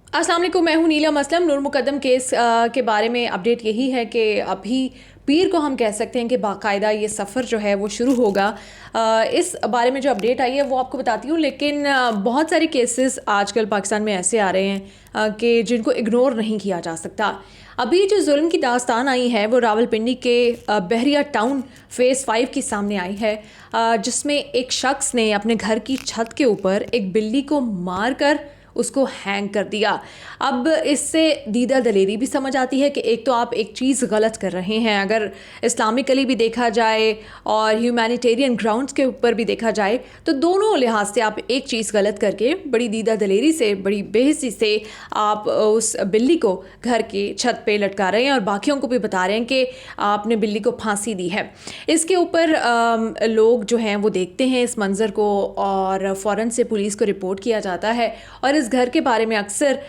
अस्सलाम वालेकुम, मैं हूँ नीलम असलम। नूर मुकद्दम केस के बारे में अपडेट यही है कि अभी पीर को हम कह सकते हैं कि बाकायदा ये सफ़र जो है वो शुरू होगा। इस बारे में जो अपडेट आई है वो आपको बताती हूँ, लेकिन बहुत सारे केसेस आजकल पाकिस्तान में ऐसे आ रहे हैं कि जिनको इग्नोर नहीं किया जा सकता। अभी जो जुल्म की दास्तान आई है वो रावलपिंडी के बहरिया टाउन फ़ेज़ 5 की सामने आई है, जिसमें एक शख्स ने अपने घर की छत के ऊपर एक बिल्ली को मार कर उसको हैंग कर दिया। अब इससे दीदा दलेरी भी समझ आती है कि एक तो आप एक चीज़ गलत कर रहे हैं, अगर इस्लामिकली भी देखा जाए और ह्यूमैनिटेरियन ग्राउंड्स के ऊपर भी देखा जाए तो दोनों लिहाज से आप एक चीज़ गलत करके बड़ी दीदा दलेरी से, बड़ी बेहिसी से आप उस बिल्ली को घर की छत पे लटका रहे हैं और बाकियों को भी बता रहे हैं कि आपने बिल्ली को फांसी दी है। इसके ऊपर लोग जो हैं वो देखते हैं इस मंज़र को और फ़ौरन से पुलिस को रिपोर्ट किया जाता है। और इस घर के बारे में अक्सर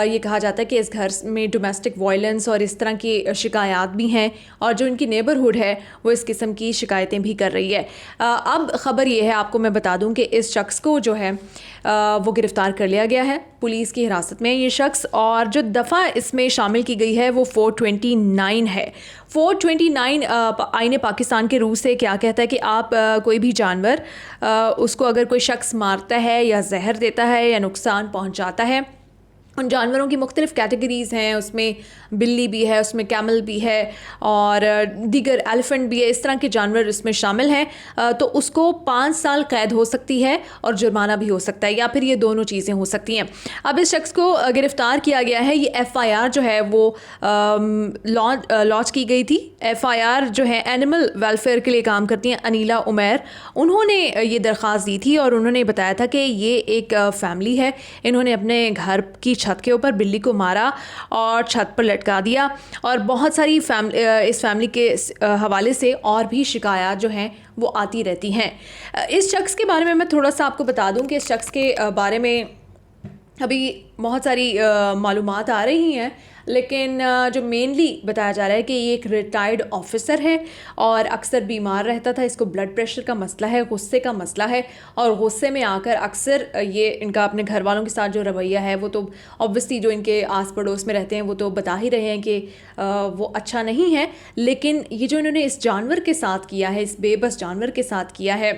ये कहा जाता है कि इस घर में डोमेस्टिक वायलेंस और इस तरह की शिकायत भी हैं और जो इनकी नेबरहुड है वो इस किस्म की शिकायतें भी कर रही है। अब ख़बर ये है, आपको मैं बता दूं कि इस शख्स को जो है वो गिरफ़्तार कर लिया गया है, पुलिस की हिरासत में ये शख्स, और जो दफ़ा इसमें शामिल की गई है वो 429 है। 429 आईने पाकिस्तान के रूल से क्या कहता है कि आप कोई भी जानवर उसको अगर कोई शख्स मारता है या जहर देता है या नुकसान पहुंचाता है, उन जानवरों की मुख्तलिफ़ कैटेगरीज़ हैं, उसमें बिल्ली भी है, उसमें कैमल भी है और दीगर एलिफेंट भी है, इस तरह के जानवर इसमें शामिल हैं, तो उसको 5 साल कैद हो सकती है और जुर्माना भी हो सकता है, या फिर ये दोनों चीज़ें हो सकती हैं। अब इस शख्स को गिरफ़्तार किया गया है। ये FIR जो है वो लॉन्च की गई थी। FIR जो है एनिमल वेलफेयर के लिए काम करती हैं अनीला उमैर, उन्होंने ये दरख्वास्त दी थी और उन्होंने बताया था कि ये एक फ़ैमिली है, इन्होंने अपने घर की छत के ऊपर बिल्ली को मारा और छत पर लटका दिया, और बहुत सारी इस फैमिली के हवाले से और भी शिकायत जो हैं वो आती रहती हैं। इस शख्स के बारे में मैं थोड़ा सा आपको बता दूं कि इस शख्स के बारे में अभी बहुत सारी मालूमात आ रही हैं, लेकिन जो मेनली बताया जा रहा है कि ये एक रिटायर्ड ऑफिसर है और अक्सर बीमार रहता था। इसको ब्लड प्रेशर का मसला है, गुस्से का मसला है, और गुस्से में आकर अक्सर ये इनका अपने घर वालों के साथ जो रवैया है वो तो ऑब्वियसली जो इनके आस पड़ोस में रहते हैं वो तो बता ही रहे हैं कि वो अच्छा नहीं है। लेकिन ये जो इन्होंने इस जानवर के साथ किया है, इस बेबस जानवर के साथ किया है,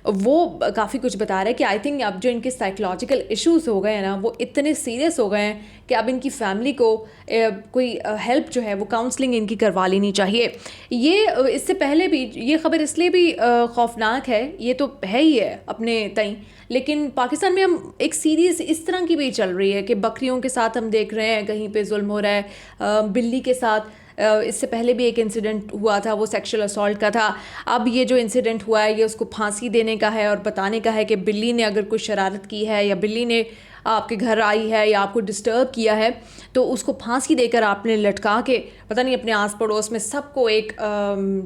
वो काफ़ी कुछ बता रहा है कि आई थिंक अब जो इनके साइकोलॉजिकल इश्यूज़ हो गए हैं ना वो इतने सीरियस हो गए हैं कि अब इनकी फैमिली को कोई हेल्प जो है वो काउंसलिंग इनकी करवा लेनी चाहिए। ये इससे पहले भी ये ख़बर इसलिए भी खौफनाक है, ये तो है ही है अपने तई, लेकिन पाकिस्तान में हम एक सीरीज़ इस तरह की भी चल रही है कि बकरियों के साथ हम देख रहे हैं कहीं पे जुल्म हो रहा है, बिल्ली के साथ इससे पहले भी एक इंसिडेंट हुआ था, वो सेक्सुअल असॉल्ट का था। अब ये जो इंसिडेंट हुआ है ये उसको फांसी देने का है और बताने का है कि बिल्ली ने अगर कोई शरारत की है या बिल्ली ने आपके घर आई है या आपको डिस्टर्ब किया है तो उसको फांसी देकर आपने लटका के पता नहीं अपने आस पड़ोस में सबको एक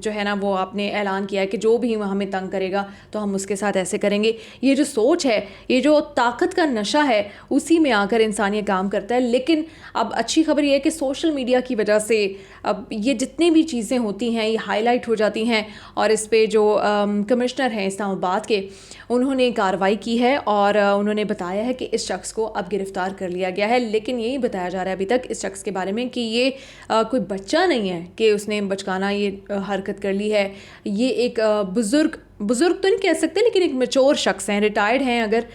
जो है ना वो आपने ऐलान किया है कि जो भी हमें तंग करेगा तो हम उसके साथ ऐसे करेंगे। ये जो सोच है, ये जो ताकत का नशा है, उसी में आकर इंसान ये काम करता है। लेकिन अब अच्छी खबर ये है कि सोशल मीडिया की वजह से अब ये जितनी भी चीज़ें होती हैं ये हाईलाइट हो जाती हैं, और इस पे जो कमिश्नर हैं इस्लामाबाद के, उन्होंने कार्रवाई की है और उन्होंने बताया है कि इस शख्स को अब गिरफ़्तार कर लिया गया है। लेकिन यही बताया जा रहा है अभी तक इस शख्स के बारे में कि ये कोई बच्चा नहीं है कि उसने बचकाना ये हरकत कर ली है। ये एक बुज़ुर्ग तो नहीं कह सकते, लेकिन एक मैच्योर शख्स हैं, रिटायर्ड हैं अगर,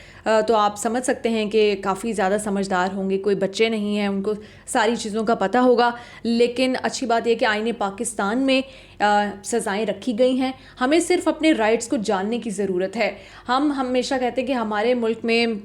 तो आप समझ सकते हैं कि काफ़ी ज़्यादा समझदार होंगे, कोई बच्चे नहीं हैं, उनको सारी चीज़ों का पता होगा। लेकिन अच्छी बात यह कि आईने पाकिस्तान में सज़ाएं रखी गई हैं। हमें सिर्फ अपने राइट्स को जानने की ज़रूरत है। हम हमेशा कहते हैं कि हमारे मुल्क में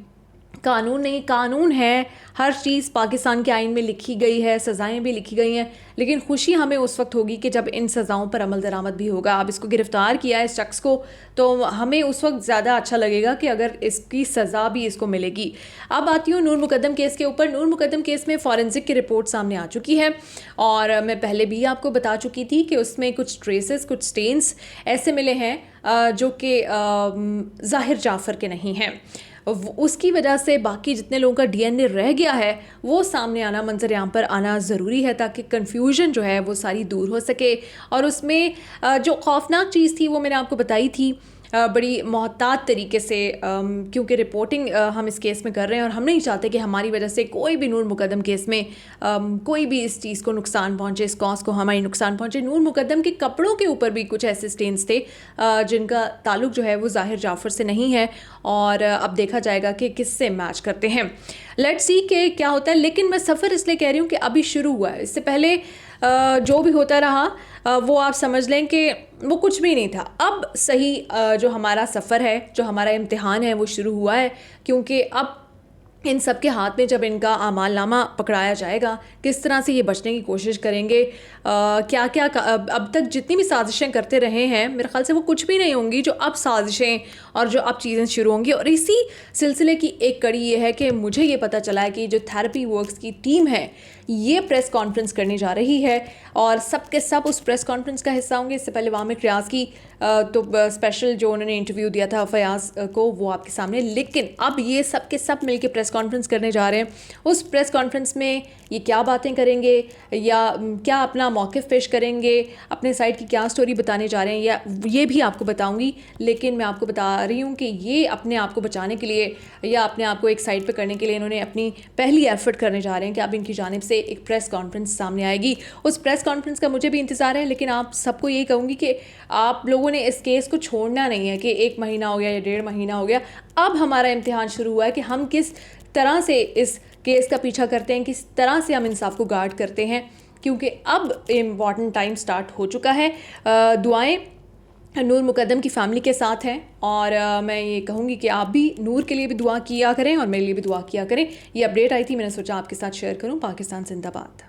कानून नहीं, कानून है, हर चीज़ पाकिस्तान के आइन में लिखी गई है, सज़ाएं भी लिखी गई हैं, लेकिन खुशी हमें उस वक्त होगी कि जब इन सज़ाओं पर अमल दरामद भी होगा। अब इसको गिरफ़्तार किया है इस शख्स को, तो हमें उस वक्त ज़्यादा अच्छा लगेगा कि अगर इसकी सज़ा भी इसको मिलेगी। अब आती हूँ नूर मुकद्दम केस के ऊपर। नूर मुकद्दम केस में फ़ॉरेंसिक की रिपोर्ट सामने आ चुकी है और मैं पहले भी आपको बता चुकी थी कि उसमें कुछ ट्रेसेस, कुछ स्टेन्स ऐसे मिले हैं जो कि ज़ाहिर जाफ़र के नहीं हैं। उसकी वजह से बाकी जितने लोगों का DNA रह गया है वो सामने आना, मंजर आम पर आना ज़रूरी है ताकि कन्फ्यूजन जो है वो सारी दूर हो सके। और उसमें जो खौफनाक चीज़ थी वो मैंने आपको बताई थी बड़ी मोहतात तरीके से, क्योंकि रिपोर्टिंग हम इस केस में कर रहे हैं और हम नहीं चाहते कि हमारी वजह से कोई भी नूर मुकद्दम केस में कोई भी इस चीज़ को नुकसान पहुंचे, इस कॉज को हमारी नुकसान पहुंचे। नूर मुकद्दम के कपड़ों के ऊपर भी कुछ ऐसे स्टेन्स थे जिनका ताल्लुक जो है वो ज़ाहिर जाफ़र से नहीं है, और अब देखा जाएगा कि किससे मैच करते हैं। लेट्स सी कि क्या होता है। लेकिन मैं सफ़र इसलिए कह रही हूँ कि अभी शुरू हुआ है, इससे पहले जो भी होता रहा वो आप समझ लें कि वो कुछ भी नहीं था। अब सही जो हमारा सफ़र है, जो हमारा इम्तिहान है वो शुरू हुआ है, क्योंकि अब इन सब के हाथ में जब इनका आमालनामा पकड़ाया जाएगा, किस तरह से ये बचने की कोशिश करेंगे, क्या क्या अब तक जितनी भी साजिशें करते रहे हैं, मेरे ख्याल से वो कुछ भी नहीं होंगी जो अब साजिशें और जो अब चीज़ें शुरू होंगी। और इसी सिलसिले की एक कड़ी ये है कि मुझे ये पता चला है कि जो थेरेपी वर्क्स की टीम है ये प्रेस कॉन्फ्रेंस करने जा रही है, और सब के सब उस प्रेस कॉन्फ्रेंस का हिस्सा होंगे। इससे पहले वामिक रियाज की तो स्पेशल जो उन्होंने इंटरव्यू दिया था फयाज को, वो आपके सामने, लेकिन अब ये सब के सब मिलकर प्रेस कॉन्फ्रेंस करने जा रहे हैं। उस प्रेस कॉन्फ्रेंस में ये क्या बातें करेंगे या क्या अपना मौक़िफ़ पेश करेंगे, अपने साइड की क्या स्टोरी बताने जा रहे हैं, या ये भी आपको बताऊंगी। लेकिन मैं आपको बता रही हूँ कि ये अपने आप को बचाने के लिए या अपने आप को एक साइड पे करने के लिए इन्होंने अपनी पहली एफर्ट करने जा रहे हैं कि अब इनकी जानिब से एक प्रेस कॉन्फ्रेंस सामने आएगी। उस प्रेस कॉन्फ्रेंस का मुझे भी इंतज़ार है, लेकिन आप सबको यही कहूँगी कि आप लोगों ने इस केस को छोड़ना नहीं है कि 1 महीना हो गया या 1.5 महीना हो गया। अब हमारा इम्तिहान शुरू हुआ है कि हम किस तरह से इस केस का पीछा करते हैं, किस तरह से हम इंसाफ को गार्ड करते हैं, क्योंकि अब इम्पॉर्टेंट टाइम स्टार्ट हो चुका है। दुआएं नूर मुकद्दम की फ़ैमिली के साथ हैं, और मैं ये कहूँगी कि आप भी नूर के लिए भी दुआ किया करें और मेरे लिए भी दुआ किया करें। ये अपडेट आई थी, मैंने सोचा आपके साथ शेयर करूँ। पाकिस्तान जिंदाबाद।